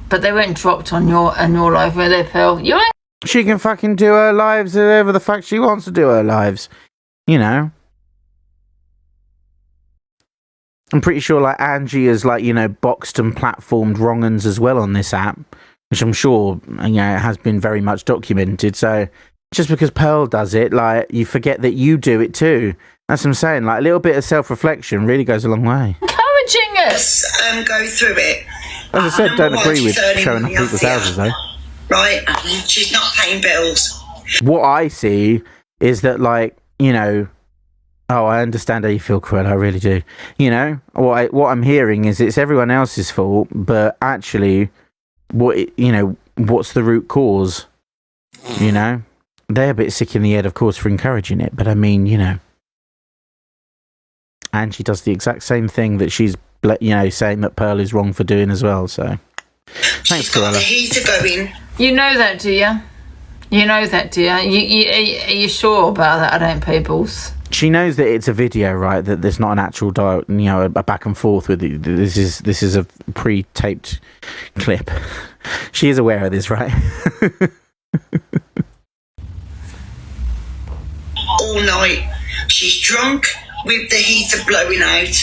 But they weren't dropped on your life, were they, Pearl? You ain't. She can fucking do her lives however the fuck she wants to do her lives. I'm pretty sure, like, Angie has, like, boxed and platformed wrong uns as well on this app, which I'm sure, has been very much documented. So just because Pearl does it, like, you forget that you do it too. That's what I'm saying. Like, a little bit of self-reflection really goes a long way. Encouraging us. Go through it. As I said, don't agree with showing up people's houses, though. Right? She's not paying bills. What I see is that, like, oh, I understand how you feel, Cruella, I really do. What I'm hearing is it's everyone else's fault, but actually, what's the root cause? They're a bit sick in the head, of course, for encouraging it, but I mean, and she does the exact same thing that she's, saying that Pearl is wrong for doing as well, so. Thanks, Cruella. The heater going. You know that, do you? You know that, do you? Are you sure about that? I don't pay bills. She knows that it's a video, right? That there's not an actual a back and forth with it. This is a pre-taped clip. She is aware of this, right? All night. She's drunk with the heater blowing out.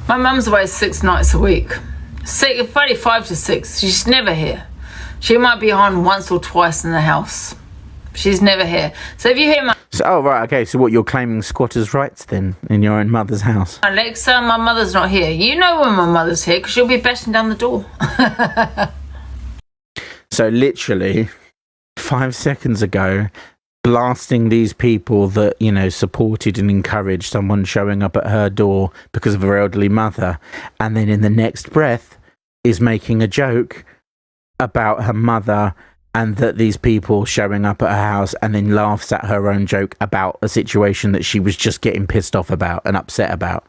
My mum's away 6 nights a week. Probably 5 to 6. She's never here. She might be on once or twice in the house. She's never here. So if you hear right, okay. So what, you're claiming squatters' rights then in your own mother's house? Alexa, my mother's not here. You know when my mother's here because she'll be bashing down the door. So literally 5 seconds ago, blasting these people that, supported and encouraged someone showing up at her door because of her elderly mother. And then in the next breath is making a joke about her mother and that these people showing up at her house, and then laughs at her own joke about a situation that she was just getting pissed off about and upset about.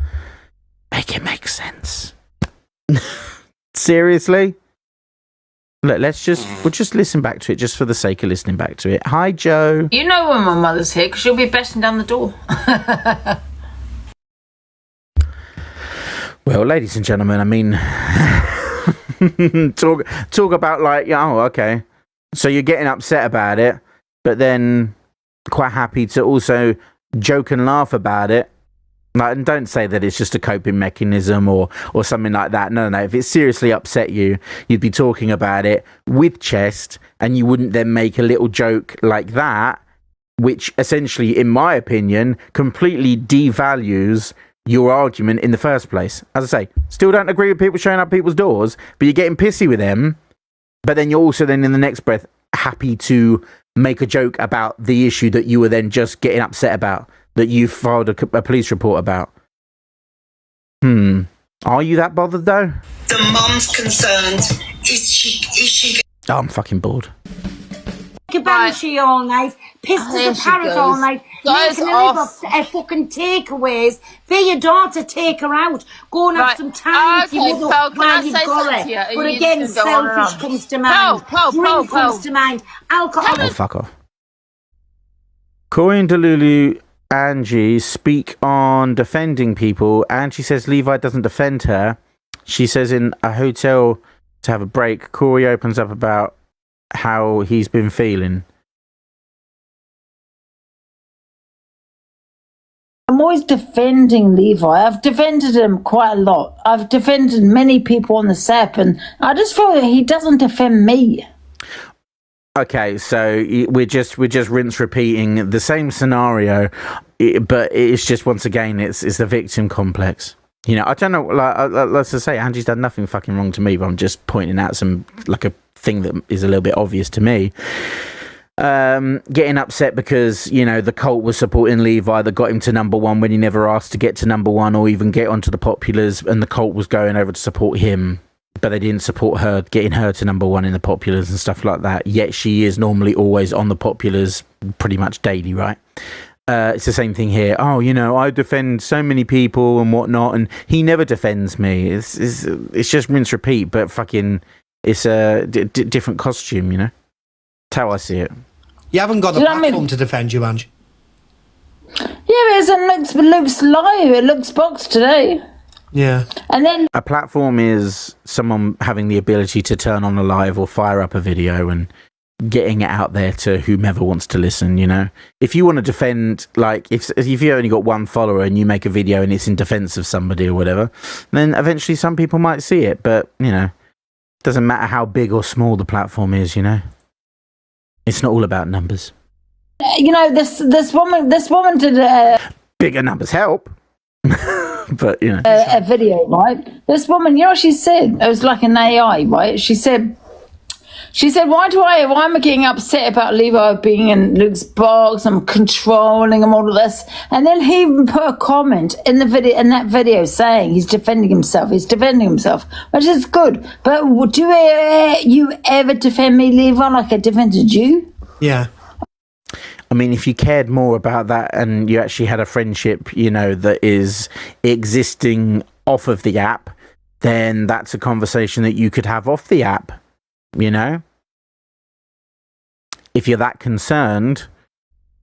Make it make sense. Seriously? Look, we'll just listen back to it just for the sake of listening back to it. Hi, Joe. You know when my mother's here because she'll be bashing down the door. Well, ladies and gentlemen, I mean, talk about like, oh, okay. So you're getting upset about it, but then quite happy to also joke and laugh about it. Like, and don't say that it's just a coping mechanism or something like that. No. If it seriously upset you, you'd be talking about it with chest, and you wouldn't then make a little joke like that, which essentially, in my opinion, completely devalues your argument in the first place. As I say, still don't agree with people showing up people's doors, but you're getting pissy with them. But then you're also then in the next breath happy to make a joke about the issue that you were then just getting upset about, that you filed a police report about. Are you that bothered though? The mum's concerned. Is she? Oh, I'm fucking bored. A banshee all night, pissed as a parrot all night, making her live up to fucking takeaways. Be your daughter, take her out. Go and have some time with your mother while you've got it. But again, selfish comes to mind. Drink comes to mind. Alcohol. Oh, fuck off. Corey and Delulu, Angie speak on defending people. Angie says Levi doesn't defend her. She says in a hotel to have a break. Corey opens up about how he's been feeling. I'm always defending Levi. I've defended him quite a lot. I've defended many people on the app, and I just feel that he doesn't defend me. Okay, so we're just rinse repeating the same scenario, but it's just, once again, it's the victim complex. You know, I don't know. Like, let's just say Angie's done nothing fucking wrong to me, but I'm just pointing out some, like, a thing that is a little bit obvious to me. Getting upset because, you know, the cult was supporting Levi that got him to number one when he never asked to get to number one or even get onto the populars, and the cult was going over to support him, but they didn't support her getting her to number one in the populars and stuff like that. Yet she is normally always on the populars pretty much daily, right? It's the same thing here. Oh, you know, I defend so many people and whatnot, and he never defends me. It's just rinse repeat, but fucking, it's a different costume, you know? That's how I see it. You haven't got the platform to defend you, Ange. Yeah, but it looks live. It looks boxed today. Yeah. And then a platform is someone having the ability to turn on a live or fire up a video and getting it out there to whomever wants to listen, you know? If you want to defend, like, if you only got one follower and you make a video and it's in defense of somebody or whatever, then eventually some people might see it, but, you know, it doesn't matter how big or small the platform is, you know? It's not all about numbers. You know, this woman did bigger numbers help. But, you know, a video, right? This woman, you know what she said? It was like an AI, right? She said, why am I getting upset about Levi being in Luke's box? I'm controlling him, all of this. And then he even put a comment in that video saying he's defending himself, which is good. But do you ever defend me, Levi, like I defended you? Yeah. I mean, if you cared more about that and you actually had a friendship, you know, that is existing off of the app, then that's a conversation that you could have off the app, you know? If you're that concerned,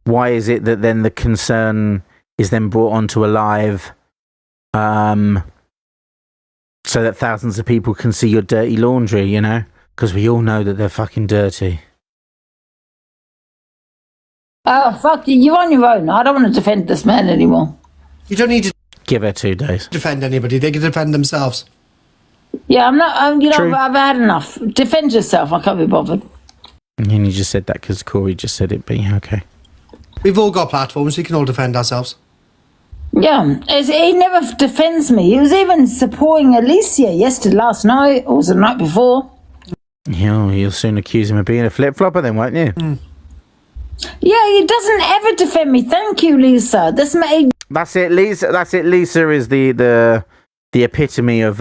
why is it that then the concern is then brought onto a live so that thousands of people can see your dirty laundry, you know? Because we all know that they're fucking dirty. Oh, fuck you. You're on your own. I don't want to defend this man anymore. You don't need to give her 2 days. Defend anybody. They can defend themselves. Yeah, I'm not, you know, I've had enough. Defend yourself. I can't be bothered. And you just said that because Corey just said it, but yeah, okay. We've all got platforms. We can all defend ourselves. Yeah, he never defends me. He was even supporting Alicia last night, or was it the night before? You'll soon accuse him of being a flip-flopper then, won't you? Mm. Yeah, he doesn't ever defend me. Thank you, Lisa. That's it, Lisa. That's it. Lisa is the epitome of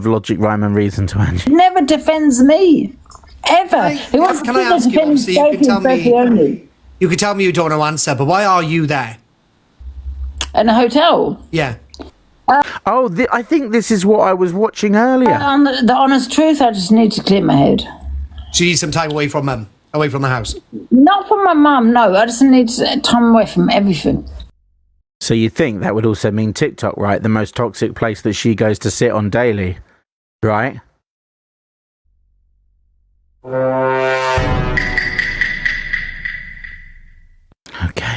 logic, rhyme, and reason to Angie. He never defends me. Ever. He wants to defend Sophie and Sophie only. You can tell me you don't want to answer, but why are you there? In a hotel? Yeah. I think this is what I was watching earlier. The honest truth, I just need to clear my head. So you need some time away from them, away from the house? Not from my mum, no. I just need time away from everything. So you think that would also mean TikTok, right? The most toxic place that she goes to sit on daily, right? Okay.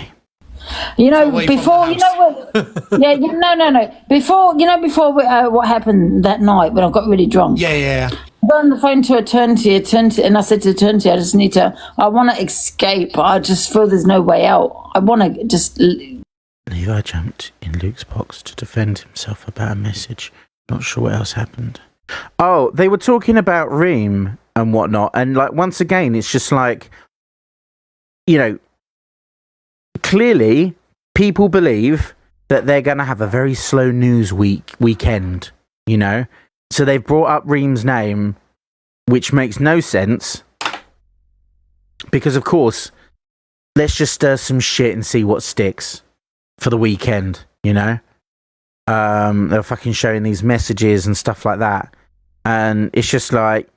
You know, Away from before, the you know what? Yeah, no. Before, before what happened that night when I got really drunk. Yeah. I got on the phone to eternity, and I said to eternity, I want to escape. I just feel there's no way out. I want to just. Levi jumped in Luke's box to defend himself about a message. Not sure what else happened. Oh, they were talking about Reem and whatnot, and like once again, it's just like, you know, clearly people believe that they're going to have a very slow news weekend, you know, so they've brought up Reem's name, which makes no sense because, of course, let's just stir some shit and see what sticks for the weekend, you know. They're fucking showing these messages and stuff like that, and it's just like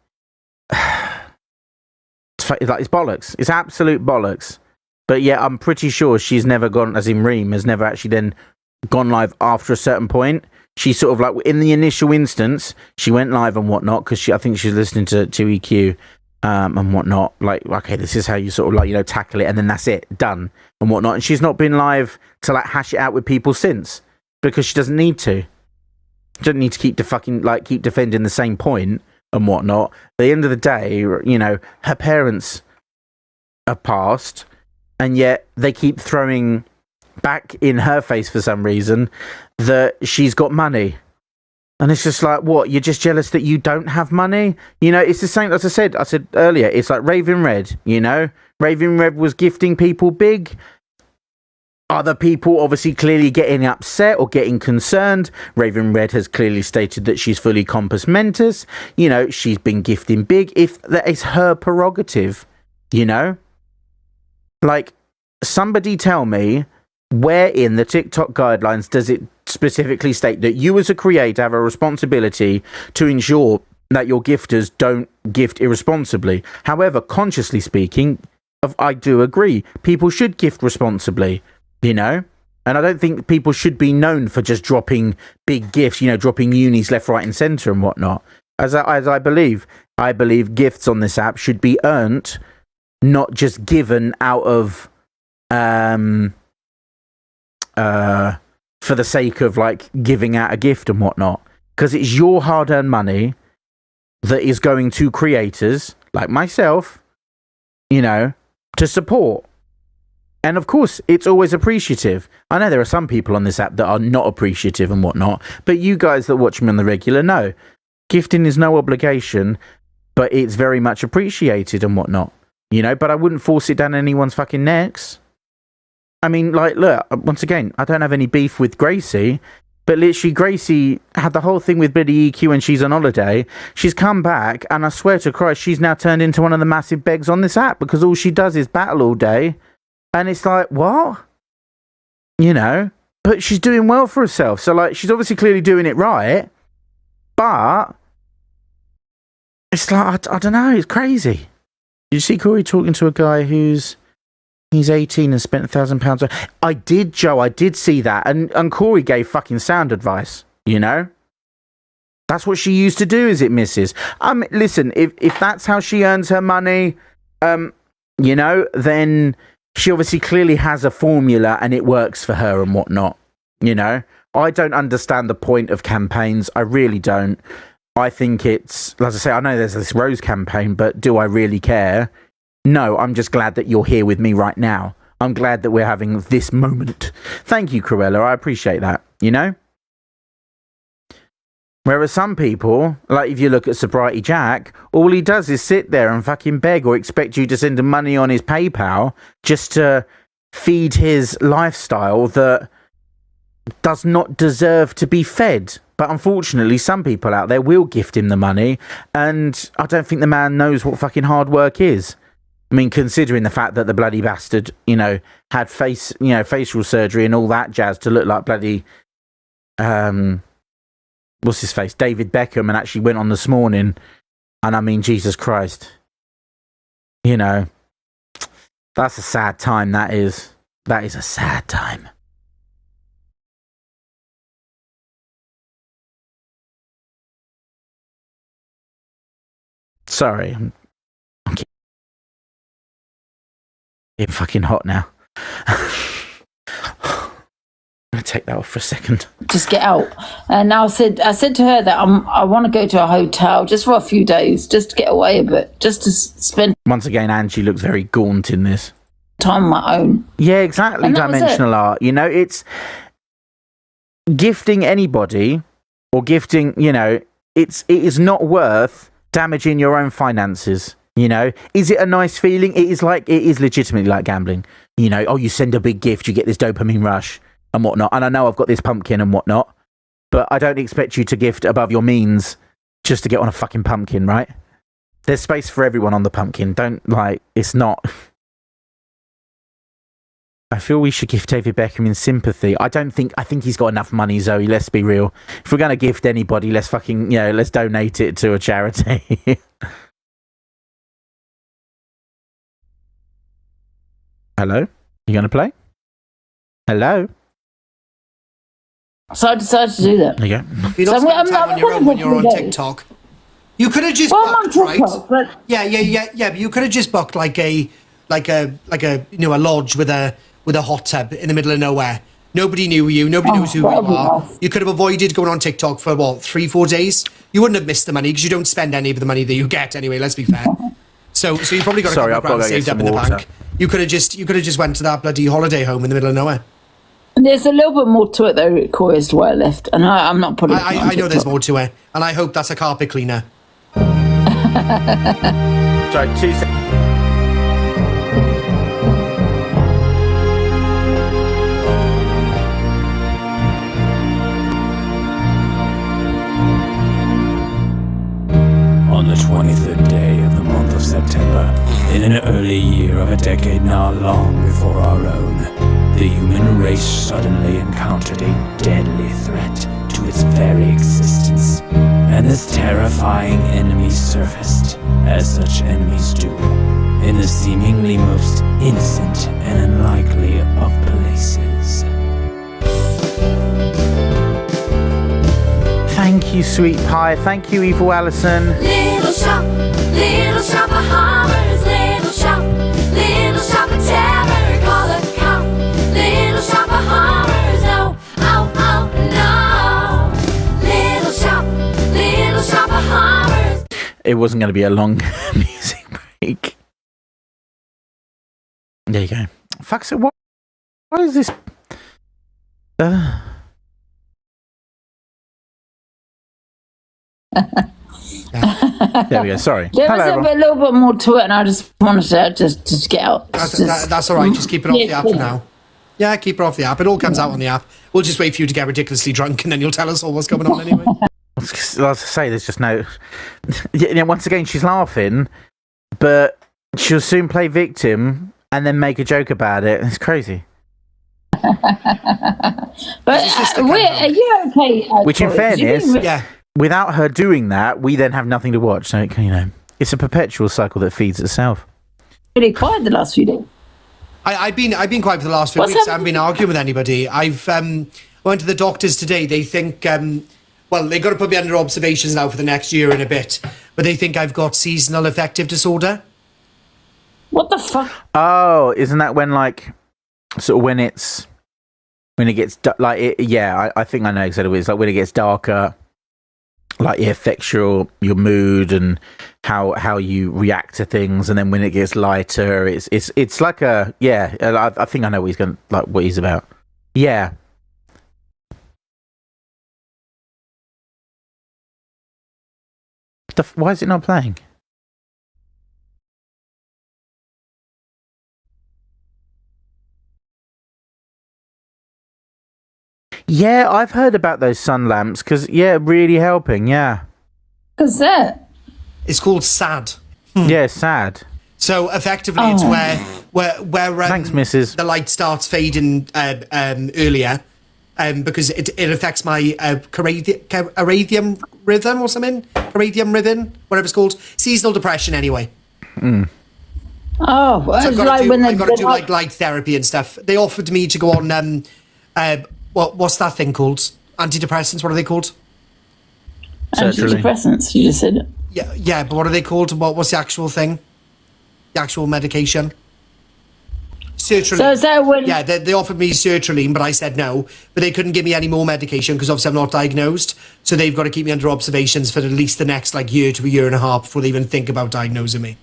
it's bollocks. It's absolute bollocks. But yeah, I'm pretty sure she's never gone, as in Reem has never actually then gone live after a certain point. She sort of like in the initial instance, she went live and whatnot because I think she's listening to EQ and whatnot. Like, okay, this is how you sort of like, you know, tackle it, and then that's it, done and whatnot. And she's not been live to like hash it out with people since. Because she doesn't need to. She doesn't need to keep defending the same point and whatnot. At the end of the day, you know, her parents are passed, and yet they keep throwing back in her face for some reason that she's got money. And it's just like, what? You're just jealous that you don't have money? You know, it's the same as I said earlier. It's like Raven Red, you know? Raven Red was gifting people big. Other people obviously clearly getting upset or getting concerned. Raven Red has clearly stated that she's fully compos mentis. You know, she's been gifting big. If that is her prerogative, you know? Like, somebody tell me where in the TikTok guidelines does it specifically state that you as a creator have a responsibility to ensure that your gifters don't gift irresponsibly. However, consciously speaking, I do agree. People should gift responsibly. You know, and I don't think people should be known for just dropping big gifts, you know, dropping unis left, right, and centre and whatnot. As I believe gifts on this app should be earned, not just given out of, for the sake of like giving out a gift and whatnot. Because it's your hard-earned money that is going to creators like myself, you know, to support. And of course, it's always appreciative. I know there are some people on this app that are not appreciative and whatnot, but you guys that watch me on the regular know gifting is no obligation, but it's very much appreciated and whatnot, you know, but I wouldn't force it down anyone's fucking necks. I mean, like, look, once again, I don't have any beef with Gracie, but literally Gracie had the whole thing with Bloody EQ when she's on holiday. She's come back, and I swear to Christ, she's now turned into one of the massive begs on this app because all she does is battle all day. And it's like, what? You know? But she's doing well for herself. So, like, she's obviously clearly doing it right. But it's like, I don't know. It's crazy. Did you see Corey talking to a guy he's 18 and spent £1,000? I did, Joe. I did see that. And Corey gave fucking sound advice, you know? That's what she used to do, is it, missus? Listen, if that's how she earns her money, you know, then she obviously clearly has a formula and it works for her and whatnot, you know? I don't understand the point of campaigns. I really don't. I think it's, as I say, I know there's this Rose campaign, but do I really care? No, I'm just glad that you're here with me right now. I'm glad that we're having this moment. Thank you, Cruella. I appreciate that, you know? Whereas some people, like if you look at Sobriety Jack, all he does is sit there and fucking beg or expect you to send him money on his PayPal just to feed his lifestyle that does not deserve to be fed. But unfortunately, some people out there will gift him the money, and I don't think the man knows what fucking hard work is. I mean, considering the fact that the bloody bastard, you know, had facial surgery and all that jazz to look like bloody, what's his face, David Beckham, and actually went on this morning, and I mean, Jesus Christ, you know, that's a sad time. That is a sad time. Sorry, I'm getting fucking hot now. take that off for a second. Just get out. And I said to her that I want to go to a hotel just for a few days, just to get away a bit, just to spend. Once again, Angie looks very gaunt in this. Time on my own. Yeah, exactly. Dimensional art. You know, it's gifting anybody or gifting, you know, it is not worth damaging your own finances. You know, is it a nice feeling? It is legitimately like gambling. You know, you send a big gift, you get this dopamine rush and whatnot. And I know I've got this pumpkin and whatnot, but I don't expect you to gift above your means just to get on a fucking pumpkin, right? There's space for everyone on the pumpkin. It's not. I feel we should gift David Beckham in sympathy. I think he's got enough money, Zoe. Let's be real. If we're going to gift anybody, let's let's donate it to a charity. Hello? You going to play? Hello? So I decided to do that. There you go. You don't spend time on your own when you're on TikTok. You could have just booked, TikTok, right? Yeah. But you could have just booked like a lodge with a hot tub in the middle of nowhere. Nobody knew you. Nobody knows who you are. Nice. You could have avoided going on TikTok for 3-4 days. You wouldn't have missed the money because you don't spend any of the money that you get anyway. Let's be fair. So you probably got a couple of grand saved up in the bank. You could have just went to that bloody holiday home in the middle of nowhere. There's a little bit more to it though, Corey, as to why I left, and I'm not putting. I know there's more to it, and I hope that's a carpet cleaner. Sorry, 2 seconds. On the 23rd day of the month of September, in an early year of a decade not long before our own, the human race suddenly encountered a deadly threat to its very existence, and this terrifying enemy surfaced, as such enemies do, in the seemingly most innocent and unlikely of places. Thank you, sweet pie. Thank you, Evil Allison. Little shop of horrors, little shop of terror, call a cop. Little shop of horrors, no, oh, no. Little shop of horrors. It wasn't going to be a long music break. There you go. Fuck, so what is this? There we go. Sorry. There was a little bit more to it, and I just wanted to just get out. That's all right. Just keep it off the app for now. Yeah, keep it off the app. It all comes out on the app. We'll just wait for you to get ridiculously drunk, and then you'll tell us all what's going on anyway. As I say, there's just no. Once again, she's laughing, but she'll soon play victim and then make a joke about it. It's crazy. But are you okay? Which, in fairness, yeah. Without her doing that, we then have nothing to watch. So it's a perpetual cycle that feeds itself. Really quiet the last few days. I've been quiet for the last few weeks. I haven't been arguing with anybody. I've went to the doctors today. They think they've got to put me under observations now for the next year and a bit. But they think I've got seasonal affective disorder. What the fuck? Oh, isn't that when when it gets I think I know exactly what it is. Like when it gets darker. Like it affects your mood and how you react to things, and then when it gets lighter, it's like a I think I know what he's about. Yeah. Why is it not playing? Yeah, I've heard about those sun lamps because, really helping, yeah. What's that? It's called SAD. Yeah, SAD. So effectively, it's where thanks, Mrs. The light starts fading earlier, because it affects my circadian rhythm or something. Circadian rhythm, whatever it's called. Seasonal depression, anyway. Mm. Oh, well, so I've got to do light therapy and stuff. They offered me to go on what's that thing called? Antidepressants. What are they called? Antidepressants. You just said it. Yeah, but what are they called? What's the actual thing? The actual medication? sertraline. So is that when? Yeah, they offered me sertraline, but I said no. But they couldn't give me any more medication because obviously I'm not diagnosed. So they've got to keep me under observations for at least the next like year to a year and a half before they even think about diagnosing me.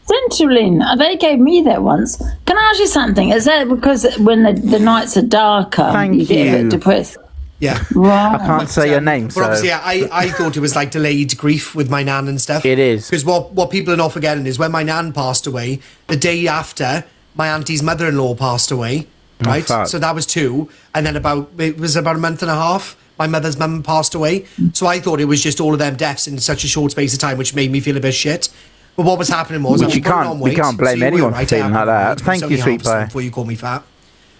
Sertraline, they gave me that once. Can I ask you something? Is that because when the nights are darker, you get a bit depressed? Yeah. Right. I can't say your name, But so... obviously, I thought it was like delayed grief with my nan and stuff. It is. Because what people are not forgetting is when my nan passed away, the day after, my auntie's mother-in-law passed away, right? fuck. So that was 2. And then it was about a month and a half, my mother's mum passed away. So I thought it was just all of them deaths in such a short space of time, which made me feel a bit shit. But what was happening was I was putting on weight. You can't blame So you anyone were for right, feeling I like put on that. weight, but Thank it's you, only sweet 0.5% pie. before you call me fat.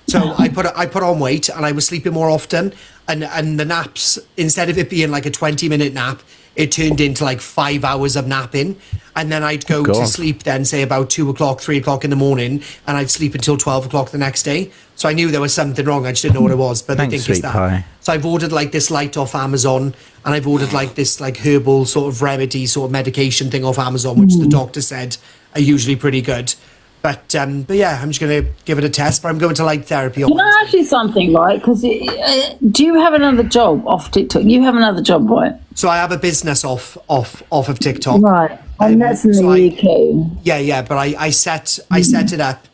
So I put on weight and I was sleeping more often, and the naps, instead of it being like a 20-minute nap, it turned into like 5 hours of napping, and then I'd go to sleep then say about 2 o'clock, 3 o'clock in the morning, and I'd sleep until 12 o'clock the next day. So I knew there was something wrong. I just didn't know what it was, but I think it's that. Pie. So I've ordered like this light off Amazon, and I've ordered like this like herbal sort of remedy sort of medication thing off Amazon, which the doctor said are usually pretty good. But yeah, I'm just going to give it a test. But I'm going to light therapy. Can I ask you something, right? Because do you have another job off TikTok? You have another job, right? So I have a business off of TikTok. Right, and that's in the UK. Yeah, but I set it up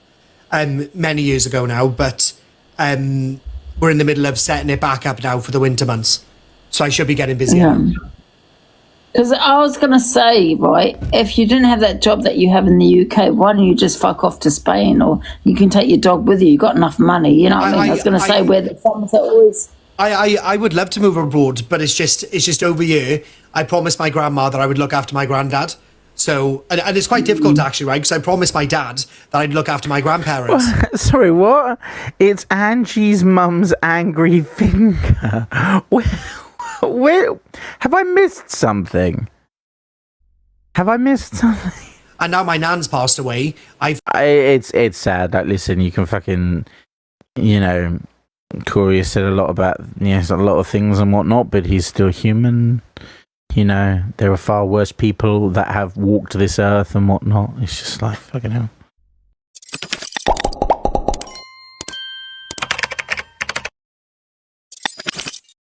many years ago now. But we're in the middle of setting it back up now for the winter months. So I should be getting busier. Yeah. Because I was going to say, right, if you didn't have that job that you have in the UK, why don't you just fuck off to Spain, or you can take your dog with you? You've got enough money, you know what I mean? I was going to say where the farmers are always... I would love to move abroad, but it's just over here. I promised my grandma that I would look after my granddad. So, and it's quite difficult actually, right? Because I promised my dad that I'd look after my grandparents. Sorry, what? It's Angie's mum's angry finger. Where have I missed something? And now my nan's passed away. It's sad. Like, listen, you can fucking, Corey has said a lot about a lot of things and whatnot, but he's still human. There are far worse people that have walked this earth and whatnot. It's just like fucking hell.